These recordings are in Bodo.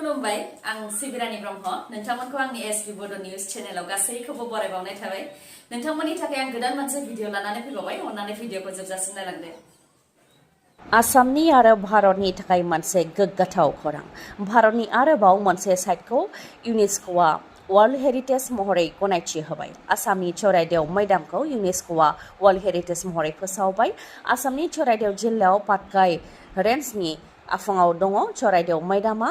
खुलुमबाय आं सिबि रानी ब्रह्म नोंथांमोनखौ आंनि एसबि बड' निउज चेनेलाव गासैखौबो बरायबावनाय थाबाय नोंथांमोननि थाखाय आं गोदान मोनसे भिडिअ लानानै फैबावबाय अन्नानै भिडिअखौ जोबजासिम नायलांदो आसामनि आरो भारतनि थाखाय मोनसे गोग्गाथाव खौरां भारतनि आरोबाव मोनसे साइटखौ इउनेस्क'आ वर्ल्ड हेरिटेज महरै गनायथि होबाय आसामनि चराइदेव मैदामखौ इउनेस्क'आ वर्ल्ड हेरिटेज महरै फोसावबाय आसामनि चराइदेव जिल्लायाव पाटकाई रेन्जनि आफाङाव दङ चराइदेव मैदामा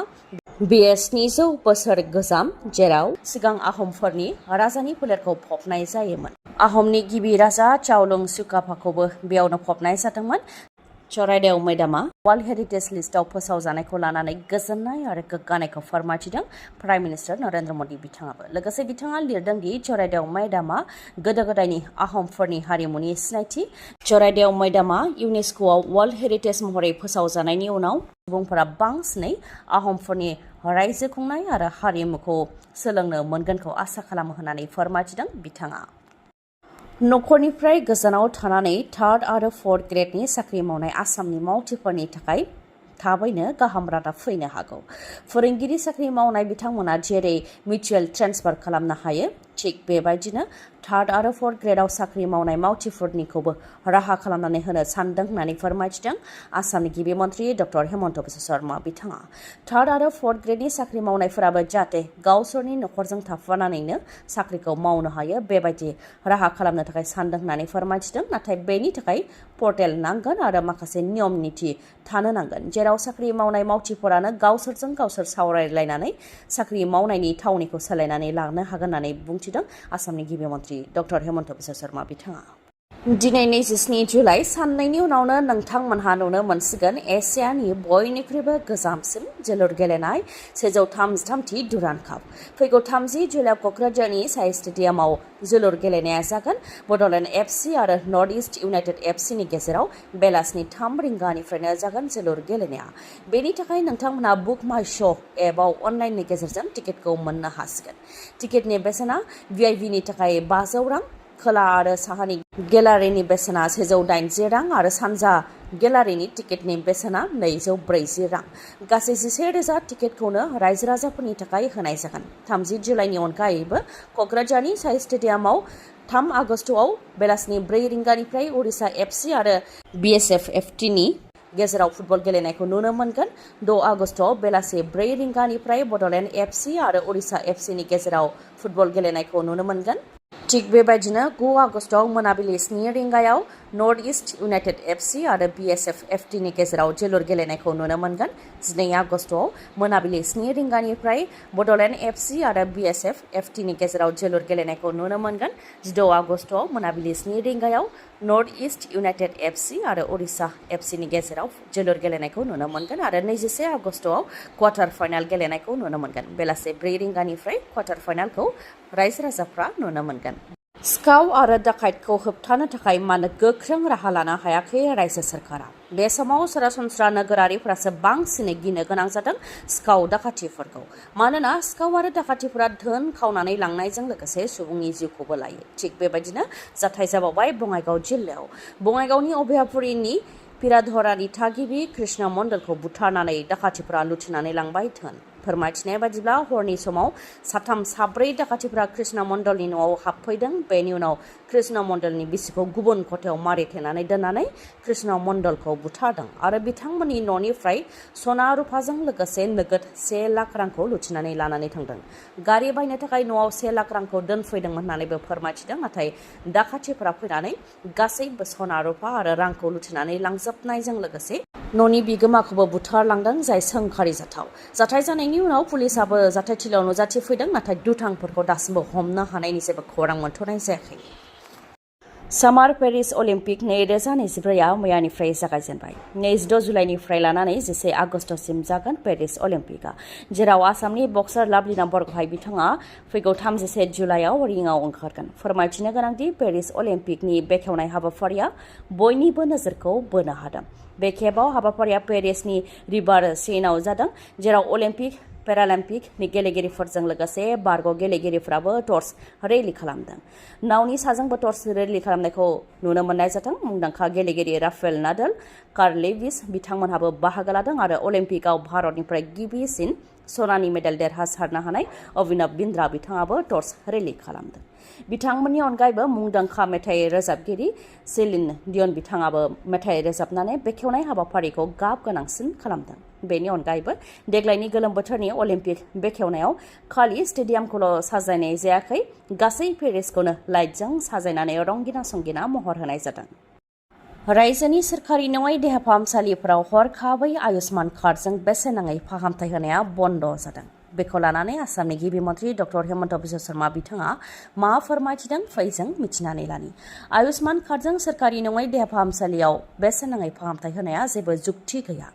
बेयो 700 बोसोर गोजाम जेराव सिगां आहमफोरनि राजानि फोलेरखौ फबनाय जायोमोन आहमनि गिबि राजा चावलुं चुकाफाखौबो बेयावनो फबनाय जादोंमोन चराइदेव मैदामा वर्ल्ड हेरिटेज लिस्टआव फोसावजानायखौ लानानै गोजोननाय आरो गोग्गानायखौ फोरमायथिदों प्राइम मिनिस्टार नरेंद्र मदि बिथाङाबो लोगोसे बिथाङा लिरदों दि चराइदेव मैदामा गोदो गोदायनि आहमफोरनि हारिमुनि सिनायथि चराइदेव मैदामा इउनेस्क'आव वर्ल्ड हेरिटेज महरै फोसावजानायनि उनाव सुबुंफोरा बांसिनै आहमफोरनि रायजो खुंनाय आरो हारिमुखौ सोलोंनो मोनगोनखौ आसा खालामो होननानै फोरमायथिदों बिथाङा न'खरनिफ्राय गोजानाव थानानै 3rd आरो 4th ग्रेडनि साख्रि मावनाय आसामनि मावथिफोरनि थाखाय थाबैनो गाहाम रादाब फैनो हागौ फोरोंगिरि साख्रि मावनाय बिथांमोना जेरै मिउचुएल ट्रेन्सफार खालामनो हायो थिग बेबायदिनो 3rd आरो 4th ग्रेडआव साख्रि मावनाय मावथिफोरनिखौबो राहा खालामनानै होनो सानदों होननानै फोरमायथिदों आसामनि गिबि मन्थ्रि डक्टर हेमन्त बिश्व शर्मा बिथाङा 3rd आरो 4th ग्रेडनि साख्रि मावनायफोराबो जाहाथे गावसोरनि न'खरजों थाफानानैनो साख्रिखौ मावनो हायो बेबायदि राहा खालामनो थाखाय सानदों होननानै फोरमायथिदों नाथाय बेनि थाखाय पर्टेल नांगोन आरो माखासे नियम निथि थानो नांगोन जेराव साख्रि मावनाय मावथिफोरानो गावसोरजों गावसोर सावरायलायनानै साख्रि मावनायनि थावनिखौ सोलायनानै लानो हागोन होननानै बुंथिदों आसामनि गिबि मन्थ्रि डक्टर हेमन्त बिश्व शर्मा बिथाङा दिनै 27 जुलाइ साननैनि उनावनो नोंथांमोनहा नुनो मोनसिगोन एसियानि बयनिख्रुइबो गोजामसिन जोलुर गेलेनाय 133थि डुरान्ड काप फैगौ 30 जुलाइआव क'क्राझारनि साइ स्टेडियामाव जोलुर गेलेनाया जागोन बड'लेण्ड एफसि आरो नर्थ इस्ट इउनाइटेड एफसिनि गेजेराव बेलासिनि 3 रिंगानिफ्रायनो जागोन जोलुर गेलेनाया बेनि थाखाय नोंथांमोनहा बुक माइ श' एपआव अनलाइननि गेजेरजों टिकेटखौ मोननो हासिगोन टिकेटनि बेसेना भिआइपिनि थाखाय 500 रां खोला आरो साहानि गेलारिनि बेसेना 180 रां आरो सानजा गेलारिनि टिकेटनि बेसेना 240 रां गासै 11,000 टिकेटखौनो रायजो राजाफोरनि थाखाय होनाय जागोन 30 जुलाइनि अनगायैबो क'क्राझारनि साइ स्टेडियामाव 3 आगस्टआव बेलासिनि 4 रिंगानिफ्राय उरिष्या एफसि आरो बिएसएफ एफटिनि गेजेराव फुटबल गेलेनायखौ नुनो मोनगोन 6 आगस्टआव बेलासि 4 रिंगानिफ्राय बड'लेण्ड एफसि आरो उरिष्या एफसिनि गेजेराव फुटबल गेलेनायखौ नुनो मोनगोन थिग बेबायदिनो 9 आगस्टआव मोनाबिलि 7 रिंगायाव नर्थ इस्ट इउनाइटेड एफसि आरो बिएसएफ एफटिनि गेजेराव जोलुर गेलेनायखौ नुनो मोनगोन 12 आगस्टआव मोनाबिलि 7 रिंगानिफ्राय बड'लेण्ड एफसि आरो बिएसएफ एफटिनि गेजेराव जोलुर गेलेनायखौ नुनो मोनगोन 16 आगस्टआव मोनाबिलि 7 रिंगायाव नर्थ इस्ट इउनाइटेड एफसि आरो उरिष्या एफसिनि गेजेराव जोलुर गेलेनायखौ नुनो मोनगोन आरो 21 आगस्टआव क्वार्टार फाइनाल गेलेनायखौ नुनो मोनगोन बेलासि 4 रिंगानिफ्राय क्वार्टार फाइनालखौ रायजो राजाफ्रा नुनो मोनगोन सिखाव आरो दाखाइतखौ होबथानो थाखाय मानो गोख्रों राहा लानो हायाखै रायजो सोरखारा बे समाव सरासनस्रा नोगोरारिफोरासो बांसिनै गिनो गोनां जादों सिखाव दाखाथिफोरखौ मानोना सिखाव आरो दाखाथिफोरा धोन खावनानै लांनायजों लोगोसे सुबुंनि जिउखौबो लायो थिग बेबायदिनो जाथाय जाबावबाय बङाइगाव जिल्लायाव बङाइगावनि अभयापुरीनि पिराधरानि थागिबि कृष्ण मण्डलखौ बुथारनानै दाखाथिफोरा लुथिनानै लांबाय धोन फोरमायथिनाय बादिब्ला हरनि समाव 3-4 दाखाथिफोरा कृष्ण मण्डलनि न'आव हाबफैदों बेनि उनाव कृष्ण मण्डलनि बिसिखौ गुबुन खथायाव मारिथेनानै दोननानै कृष्ण मण्डलखौ बुथारदों आरो बिथांमोननि न'निफ्राय सना रुफाजों लोगोसे नोगोद 1 लाख रांखौ लुथिनानै लानानै थांदों गारि बायनो थाखाय न'आव 1 लाख रांखौ दोनफैदोंमोन होननानैबो फोरमायथिदों नाथाय दाखाथिफोरा फैनानै गासैबो सना रुफा आरो रांखौ लुथिनानै लांजोबनायजों लोगोसे न'नि बिगोमाखौबो बुथारलांदों जाय सोंखारि जाथाव जाथाय जानायनि उनाव पुलिसाबो जाथायथिलियाव नुजाथिफैदों नाथाय दुथांफोरखौ दासिमबो हमनो हानायनि जेबो खौरां मोनथ'नाय जायाखै सामार पेरिस अलिम्पिक 2024आ मैयानिफ्राय जागायजेनबाय 26 जुलाइनिफ्राय लानानै 11 आगस्टसिम जागोन पेरिस अलिम्पिकआ जेराव आसामनि बक्सार लाभलिना बरग'हाय बिथाङा फैगौ 31 जुलाइआव रिंआव ओंखारगोन फोरमायथिनो गोनांदि पेरिस अलिम्पिकनि बेखेवनाय हाबाफारिया बयनिबो नोजोरखौ बोनो हादों बे खेबाव हाबाफारिया पेरिसनि रिभार सेनाव जादों जेराव अलिम्पिक पेरालिम्पिकनि गेलेगिरिफोरजों लोगोसे बारग' गेलेगिरिफोराबो टर्च रेलि खालामदों नावनि साजोंबो टर्च रेलि खालामनायखौ नुनो मोननाय जादों मुंदांखा गेलेगिरि राफेल नाडाल कार्ल लेविस बिथांमोनहाबो बाहागो लादों आरो अलिम्पिकआव भारतनिफ्राय गिबिसिन सनानि मेडेल देरहासारनो हानाय अभिनव बिन्द्रा बिथाङाबो टर्च रेलि खालामदों। बिथांमोननि अनगायैबो मुंदांखा मेथाइ रोजाबगिरि सेलिन डियन बिथाङाबो मेथाइ रोजाबनानै बेखेवनाय हाबाफारिखौ गाब गोनांसिन खालामदों। बेनि अनगायैबो देग्लायनि गोलोम बोथोरनि अलिम्पिक बेखेवनायाव खालि स्टेडियामखौल' साजायनाय जायाखै, गासै पेरिसखौनो लाइटजों साजायनानै रंगिना संगिना महर होनाय जादों। रायजोनि सोरखारि नङै देहा फाहामसालिफोराव हरखाबै आयुष्मान कार्डजों बेसेन नाङै फाहामथाय होनाया बन्द जादों। बेखौ लानानै आसामनि गिबि मन्थ्रि डक्टर हेमन्त बिश्व शर्मा बिथाङा मा फोरमायथिदों फैजों मिथिनानै लानि। आयुष्मान कार्डजों सोरखारि नङै देहा फाहामसालियाव बेसेन नाङै फाहामथाय होनाया जेबो जुक्ति गैया।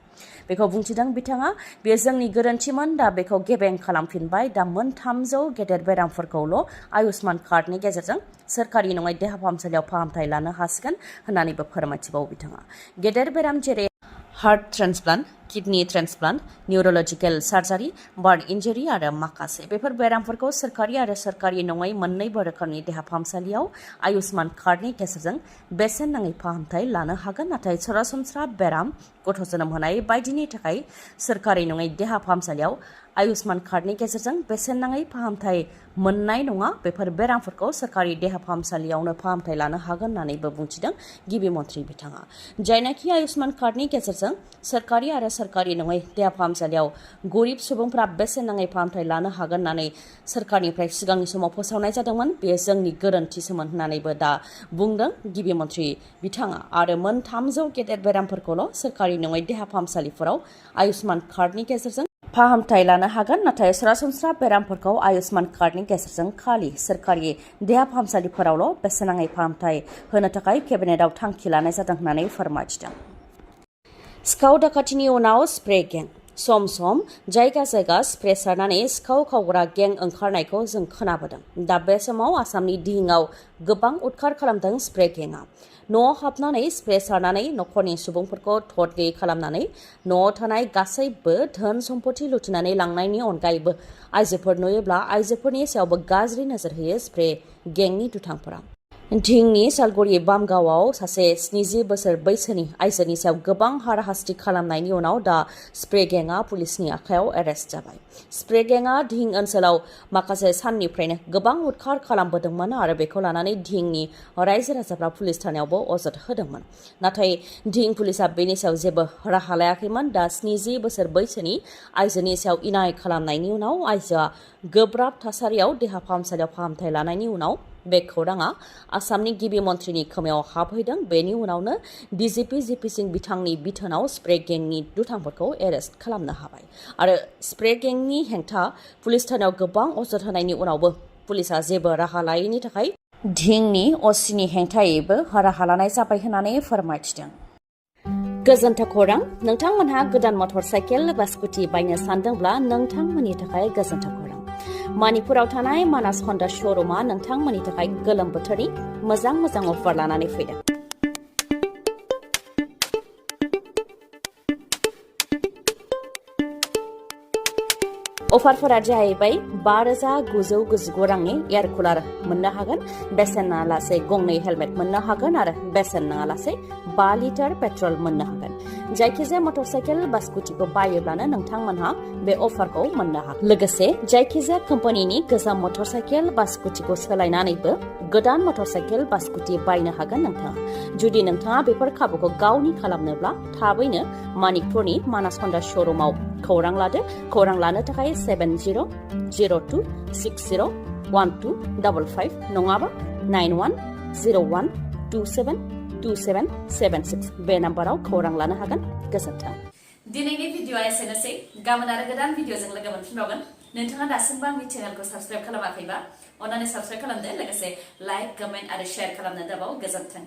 बेखौ बुंथिदों बिथाङा। बेयो जोंनि गोरोन्थिमोन, दा बेखौ गेबें खालामफिनबाय। दा मोन 300 गेदेर बेरामफोरखौल' आयुष्मान कार्डनि गेजेरजों सोरखारि नङै देहा फाहामसालियाव फाहामथाय लानो हासिगोन होननानैबो फोरमायथिबावो बिथाङा। गेदेर बेराम जेरै heart transplant, kidney transplant, neurological surgery, burn injury आरो माखासे बेफोर बेरामफोरखौ सोरखारि आरो सोरखारि नङै मोन्नैबो रोखोमनि देहा फाहामसालियाव आयुष्मान कार्डनि गेजेरजों बेसेन नाङै फाहामथाय लानो हागोन। नाथाय सरासनस्रा बेराम, गथ' जोनोम होनाय बायदिनि थाखाय सोरखारि नङै देहा फाहामसालियाव आयुष्मान कार्डनि गेजेरजों बेसेन नाङै फाहामथाय मोननाय नङा। बेफोर बेरामफोरखौ सोरखारि देहा फाहामसालियावनो फाहामथाय लानो हागोन होननानैबो बुंथिदों गिबि मन्थ्रि बिथाङा। जायनाखि आयुष्मान कार्डनि गेजेरजों सोरखारि आरो सोरखारि नङै देहा फाहामसालियाव गरिब सुबुंफोरा बेसेन नाङै फाहामथाय लानो हागोन होननानै सोरखारनिफ्राय सिगांनि समाव फोसावनाय जादोंमोन। बेयो जोंनि गोरोन्थिसोमोन होननानैबो दा बुंदों गिबि मन्थ्रि बिथाङा। आरो मोन 300 गेदेर बेरामफोरखौल' सोरखारि नङै देहा फाहामसालिफोराव आयुष्मान कार्डनि गेजेरजों फाहामथाय लानो हागोन। नाथाय सरासनस्रा बेरामफोरखौ आयुष्मान कार्डनि गेजेरजों खालि सोरखारि देहा फाहामसालिफोरावल' बेसेन नाङै फाहामथाय होनो थाखाय केबिनेटआव थांखि लानाय जादों होननानै फोरमायथिदों। सिखाव दाखाथिनि उनाव स्प्रे गें। सम सम जायगा जायगा स्प्रे सारनानै सिखाव खावग्रा गें ओंखारनायखौ जों खोनाबोदों। दा बे समाव आसामनि दिहिङाव गोबां उदखार खालामदों स्प्रे गेंआ। न'आव हाबनानै स्प्रे सारनानै न'खरनि सुबुंफोरखौ थदले खालामनानै न'आव थानाय गासैबो धोन सम्पति लुथिनानै लांनायनि अनगायैबो आइजोफोर नुयोब्ला आइजोफोरनि सायावबो गाज्रि नोजोर होयो स्प्रे गेंनि दुथांफोरा। दिहिंनि सालगुरि बामगावआव सासे 70 बोसोर बैसोनि आइजोनि सायाव गोबां हाराहास्ति खालामनायनि उनाव दा स्प्रे गेंआ पुलिसनि आखायाव एरेस्ट जाबाय। स्प्रे गेंआ दिहिं ओनसोलाव माखासे साननिफ्रायनो गोबां उदखार खालामबोदोंमोन आरो बेखौ लानानै दिहिंनि रायजो राजाफ्रा पुलिस थानायावबो अजद होदोंमोन। नाथाय दिहिं पुलिसआ बेनि सायाव जेबो राहा लायाखैमोन। दा 70 बोसोर बैसोनि आइजोनि सायाव इनाय खालामनायनि उनाव आइजोआ गोब्राब थासारियाव देहा फाहामसालियाव फाहामथाय लानायनि उनाव बे खौराङा आसामनि गिबि मन्थ्रिनि खोमायाव हाबहैदों। बेनि उनावनो डिजिपि जिपि सिं बिथांनि बिथोनाव स्प्रे गेंनि दुथांफोरखौ एरेस्ट खालामनो हाबाय। आरो स्प्रे गेंनि हेंथा पुलिस थानायाव गोबां अजद होनायनि उनावबो पुलिसआ जेबो राहा लायैनि थाखाय दिहिंनि असिनि हेंथायैबो राहा लानाय जाबाय होननानै फोरमायथिदों। गोजोन्थों खौरां। नोंथांमोनहा गोदान मटर साइकेल बा स्कुटि बायनो सानदोंब्ला नोंथांमोननि थाखाय गोजोन्थों खौरां। मणिपुराव थानाय मानास हन्डा श'रुमा नोंथांमोननि थाखाय गोलोम बोथोरनि मोजां अफार लानानै फैदों। अफारफोरा जाहैबाय 5,999 रांनि एयार कुलार मोननो हागोन, बेसेन नाङालासे गंनै हेलमेट मोननो हागोन आरो बेसेन नाङालासे 5 लिटार पेट्रल मोननो हागोन। जायखिजाया मटर साइकेल बा स्कुटिखौ बायोब्लानो नोंथांमोनहा बे अफारखौ मोननो हागोन। लोगोसे जायखिजाया कम्पानिनि गोजाम मटर साइकेल बा स्कुटिखौ सोलायनानैबो गोदान मटर साइकेल बा स्कुटि बायनो हागोन नोंथाङा। जुदि नोंथाङा बेफोर खाबुखौ गावनि खालामनोब्ला थाबैनो मणिपुरनि मानास हन्डा श'रुमाव खौरां लादो। खौरां लानो थाखाय 7002601255 नङाबा 9101272776 बे नाम्बाराव खौरां लानो हागोन। गोजोन्थों। दिनैनि भिडिअआ एसेनोसै। गाबोन आरो गोदान भिडिअजों लोगो मोनफिनबावगोन। नोंथाङा दासिमबो आंनि चेनेलखौ साबस्क्राइब खालामाखैबा अन्नानै साबस्क्राइब खालामदो। लोगोसे लाइक, कमेन्ट आरो शेयार खालामनो दाबाव। गोजोन्थों।